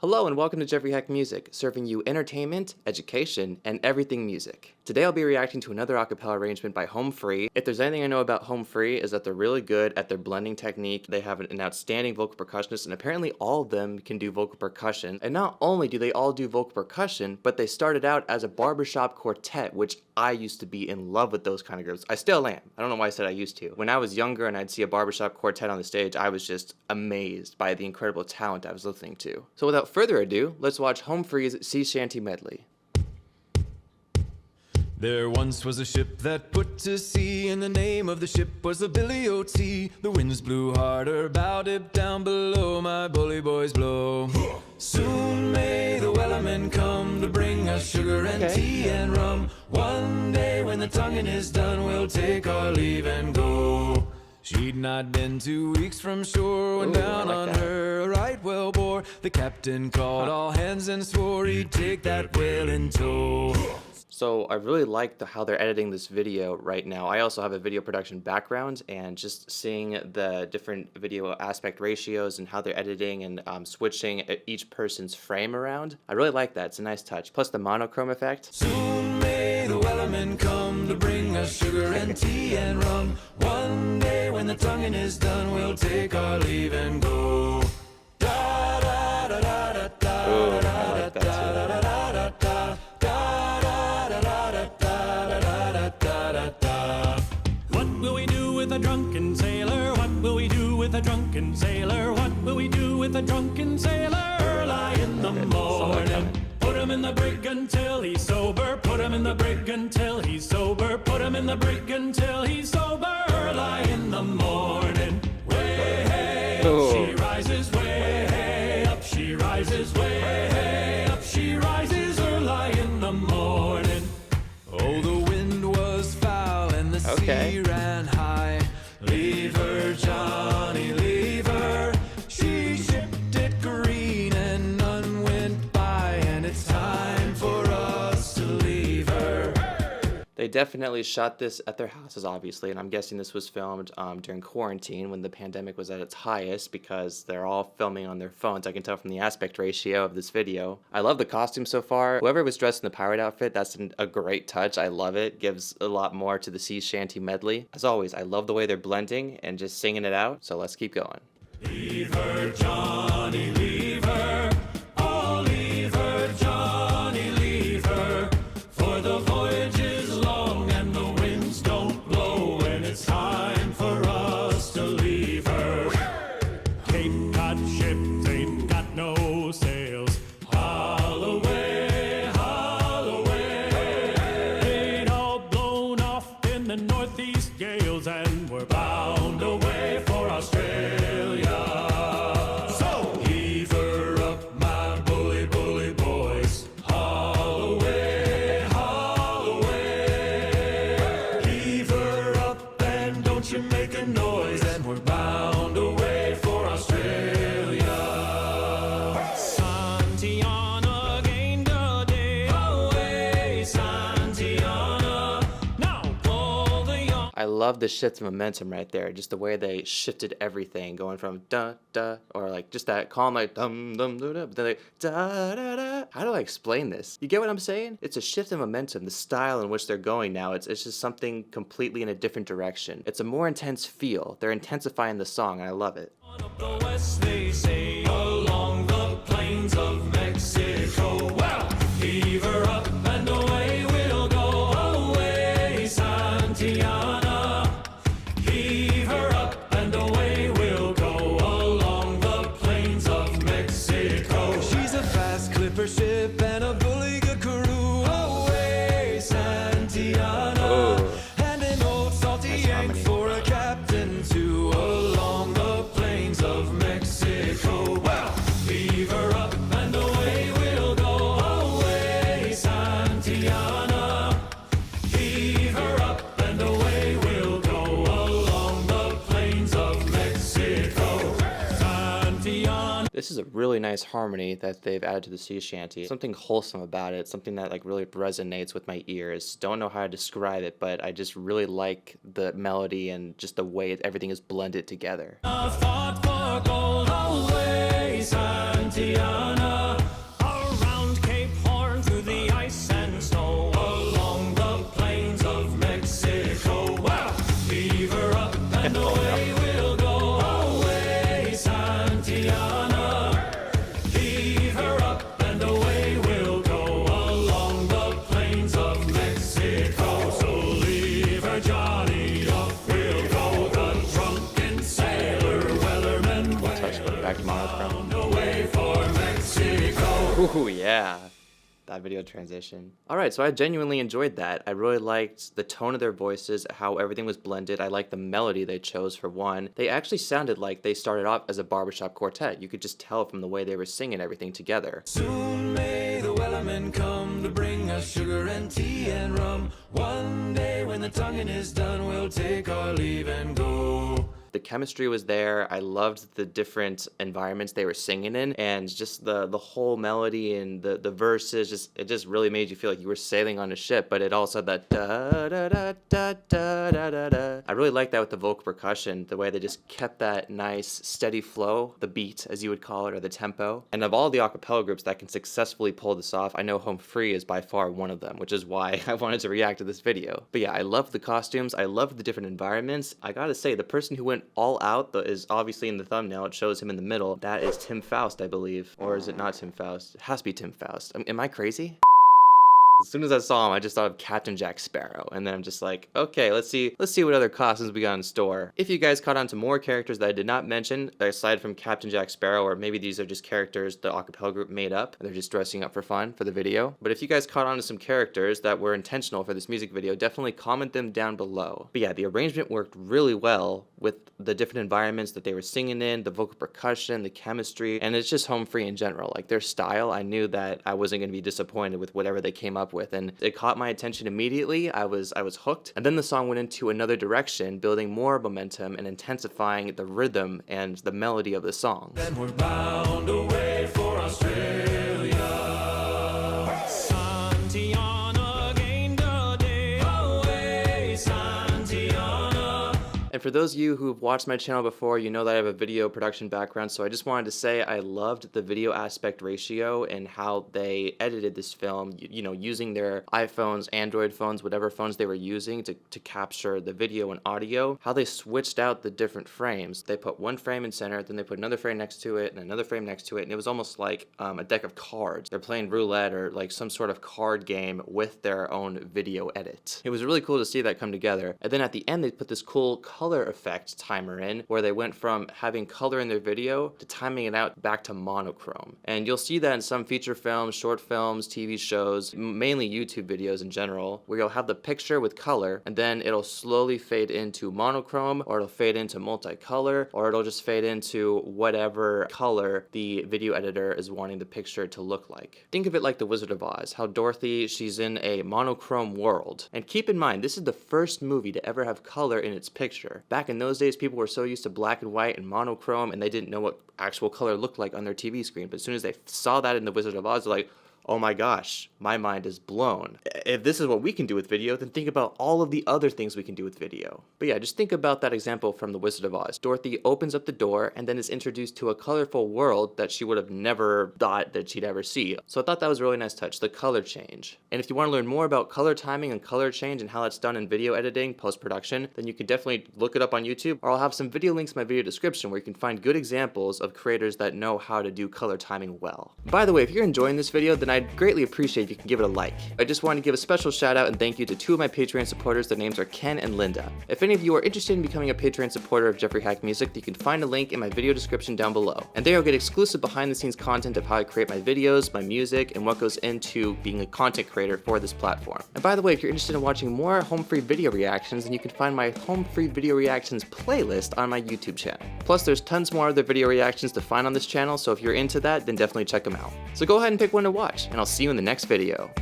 Hello and welcome to Jeffrey Heck Music, serving you entertainment, education, and everything music. Today I'll be reacting to another acapella arrangement by Home Free. If there's anything I know about Home Free is that they're really good at their blending technique. They have an outstanding vocal percussionist, and apparently all of them can do vocal percussion. And not only do they all do vocal percussion, but they started out as a barbershop quartet, which I used to be in love with those kind of groups. I still am. I don't know why I said I used to. When I was younger and I'd see a barbershop quartet on the stage, I was just amazed by the incredible talent I was listening to. So without further ado, let's watch Home Free's Sea Shanty Medley. There once was a ship that put to sea, and the name of the ship was the Billy O.T. The winds blew harder, bowed it down below, my bully boys blow. Soon may the wellerman come to bring us sugar and tea and rum. One day when the tonguing is done, we'll take our leave and go. She'd not been 2 weeks from shore when down on her a right whale bore. The captain called all hands and swore he'd take that whale in tow. So I really like how they're editing this video right now. I also have a video production background, and just seeing the different video aspect ratios and how they're editing and switching each person's frame around, I really like that. It's a nice touch. Plus the monochrome effect. Soon may the wellerman come to bring us sugar and tea and rum. One day when the tonguing is done, we'll take our leave and go. Da da da da da da. Ooh, I like that too. A drunken sailor, what will we do with a drunken sailor? What will we do with a drunken sailor? Early in the morning, put him in the brig until he's sober. Put him in the brig until he's sober. Put him in the brig until he's sober. Early in the morning, way hey, up she rises, way hey, up she rises, way hey, up she rises. Early in the morning. Oh, the wind was foul and the sea ran high. Leave her, Johnny, leave her. She shipped it green and none went by, and it's time for us to leave her. They definitely shot this at their houses, obviously, and I'm guessing this was filmed during quarantine when the pandemic was at its highest, because they're all filming on their phones. I can tell from the aspect ratio of this video. I love the costume so far. Whoever was dressed in the pirate outfit, that's a great touch. I love it. Gives a lot more to the Sea Shanty Medley. As always, I love the way they're blending and just singing it out, so let's keep going. Leave her, Johnny, leave her. Oh, leave her, Johnny, leave her. For the voyage is long and the winds don't blow, and it's time for us to leave her. Cape Cod ships ain't got no sails. Haul away, haul away. They'd all blown off in the northeast gales, and we're bound away for Australia. So heave her up, my bully, bully boys. Haul away, haul away. Heave her up and don't you make a noise, and we're bound away for Australia. Santiana gained a day away, Santiana. Now pull the young. I love the shift of momentum right there. Just the way they shifted everything, going from da da, or like just that calm like dum dum dum dum, but then like da da da. How do I explain this? You get what I'm saying? It's a shift in momentum. The style in which they're going now, it's just something completely in a different direction. It's a more intense feel. They're intensifying the song, and I love it. Up the west, they say, along the plains of Mexico. Well, heave her up and away we'll go. Away, Santiana. Heave her up and away we'll go. Along the plains of Mexico. She's a fast clipper ship and a bully good crew. Away, Santiana. And an old salty yank for a captain too. Along the plains of Mexico. Well, Heave her up and away we'll go. Away, Santiana. Heave her up and away we'll go. Along the plains of Mexico. Santiana. This is a really nice harmony that they've added to the sea shanty. Something wholesome about it, something that like really resonates with my ears. Don't know how to describe it, but I just really like the melody and just the way everything is blended together. Fought for gold. Away, Santiana. Ooh, yeah. That video transition. Alright, so I genuinely enjoyed that. I really liked the tone of their voices, how everything was blended. I liked the melody they chose for one. They actually sounded like they started off as a barbershop quartet. You could just tell from the way they were singing everything together. Soon may the wellerman come to bring us sugar and tea and rum. One day when the tonguing is done, we'll take our leave and go. The chemistry was there. I loved the different environments they were singing in, and just the whole melody and the verses. It just really made you feel like you were sailing on a ship. But it also had that da da da da da da da da. I really liked that with the vocal percussion, the way they just kept that nice steady flow, the beat as you would call it, or the tempo. And of all the acapella groups that can successfully pull this off, I know Home Free is by far one of them, which is why I wanted to react to this video. But yeah, I loved the costumes. I loved the different environments. I gotta say, the person who went all out is obviously in the thumbnail. It shows him in the middle. That is Tim Faust, I believe. Or is it not Tim Faust? It has to be Tim Faust. Am I crazy? As soon as I saw him, I just thought of Captain Jack Sparrow, and then I'm just like, okay, let's see what other costumes we got in store. If you guys caught on to more characters that I did not mention, aside from Captain Jack Sparrow, or maybe these are just characters the acapella group made up, and they're just dressing up for fun for the video. But if you guys caught on to some characters that were intentional for this music video, definitely comment them down below. But yeah, the arrangement worked really well with the different environments that they were singing in, the vocal percussion, the chemistry, and it's just Home Free in general. Like their style, I knew that I wasn't going to be disappointed with whatever they came up with, and it caught my attention immediately. I was hooked, and then the song went into another direction, building more momentum and intensifying the rhythm and the melody of the song. Then we're bound away for Australia. Santiana gained a day away, Santiana. And for those of you who've watched my channel before, you know that I have a video production background, so I just wanted to say I loved the video aspect ratio and how they edited this film, you know, using their iPhones, Android phones, whatever phones they were using to capture the video and audio, how they switched out the different frames. They put one frame in center, then they put another frame next to it, and another frame next to it, and it was almost like a deck of cards. They're playing roulette or like some sort of card game with their own video edit. It was really cool to see that come together. And then at the end, they put this cool color effect timer in, where they went from having color in their video to timing it out back to monochrome. And you'll see that in some feature films, short films, TV shows, mainly YouTube videos in general, where you'll have the picture with color, and then it'll slowly fade into monochrome, or it'll fade into multicolor, or it'll just fade into whatever color the video editor is wanting the picture to look like. Think of it like The Wizard of Oz, how Dorothy, she's in a monochrome world. And keep in mind, this is the first movie to ever have color in its picture. Back in those days, people were so used to black and white and monochrome, and they didn't know what actual color looked like on their TV screen. But as soon as they saw that in The Wizard of Oz, they're like, oh my gosh, my mind is blown. If this is what we can do with video, then think about all of the other things we can do with video. But yeah, just think about that example from The Wizard of Oz. Dorothy opens up the door and then is introduced to a colorful world that she would have never thought that she'd ever see. So I thought that was a really nice touch, the color change. And if you want to learn more about color timing and color change and how that's done in video editing, post-production, then you can definitely look it up on YouTube, or I'll have some video links in my video description where you can find good examples of creators that know how to do color timing well. By the way, if you're enjoying this video, then I'd greatly appreciate if you can give it a like. I just want to give a special shout out and thank you to two of my Patreon supporters. Their names are Ken and Linda. If any of you are interested in becoming a Patreon supporter of Jeffrey Hack Music, you can find a link in my video description down below. And there you'll get exclusive behind the scenes content of how I create my videos, my music, and what goes into being a content creator for this platform. And by the way, if you're interested in watching more home free video reactions, then you can find my home free video reactions playlist on my YouTube channel. Plus, there's tons more other video reactions to find on this channel, so if you're into that, then definitely check them out. So go ahead and pick one to watch, and I'll see you in the next video.